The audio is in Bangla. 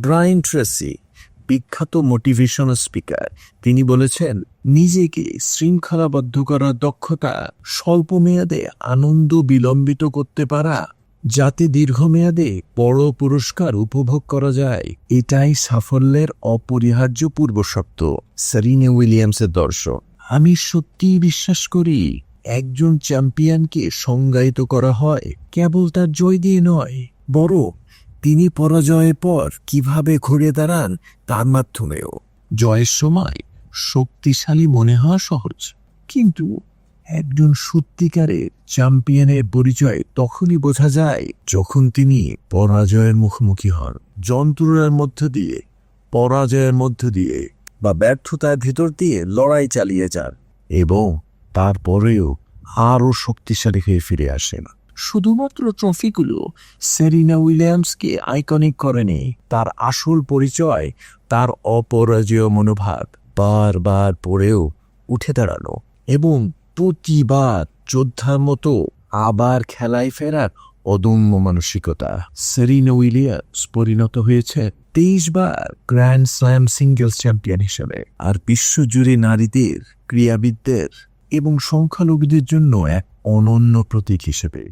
ব্রায়ান ট্রেসি, বিখ্যাত মোটিভেশনাল স্পিকার, তিনি বলেছেন, নিজেকে শৃঙ্খলাবদ্ধ করার দক্ষতা স্বল্প মেয়াদে আনন্দ বিলম্বিত করতে পারা, যাতে দীর্ঘমেয়াদে বড় পুরস্কার উপভোগ করা যায়, এটাই সাফল্যের অপরিহার্য পূর্বশর্ত। সেরিনা উইলিয়ামসের দর্শন। আমি সত্যিই বিশ্বাস করি, একজন চ্যাম্পিয়নকে সংজ্ঞায়িত করা হয় কেবল তার জয় দিয়ে নয়, বরং তিনি পরাজয়ের পর কিভাবে ঘুরে দাঁড়ান তার মাধ্যমেও। জয়ের সময় শক্তিশালী মনে হওয়া সহজ, কিন্তু একজন সত্যিকারের চ্যাম্পিয়নের পরিচয় তখনই বোঝা যায় যখন তিনি পরাজয়ের মুখোমুখি হন। যন্ত্রণার মধ্য দিয়ে, পরাজয়ের মধ্য দিয়ে বা ব্যর্থতার ভিতর দিয়ে লড়াই চালিয়ে যান এবং তারপরেও আরও শক্তিশালী হয়ে ফিরে আসেন। শুধুমাত্র ট্রফিগুলো সেরিনা উইলিয়ামসকে আইকনিক করেনি, তার আসল পরিচয় তার অপরাজেয় মনোভাব, বারবার পড়েও উঠে দাঁড়ানো এবং প্রতিবার যোদ্ধার মতো আবার খেলায় ফেরার অদম্য মানসিকতা। সেরিনা উইলিয়ামস পরিণত হয়েছে 23 বার গ্র্যান্ড স্ল্যাম সিঙ্গেলস চ্যাম্পিয়ন হিসেবে, আর বিশ্বজুড়ে নারীদের, ক্রীড়াবিদদের এবং সংখ্যালঘুদের জন্য এক অনন্য প্রতীক হিসেবে।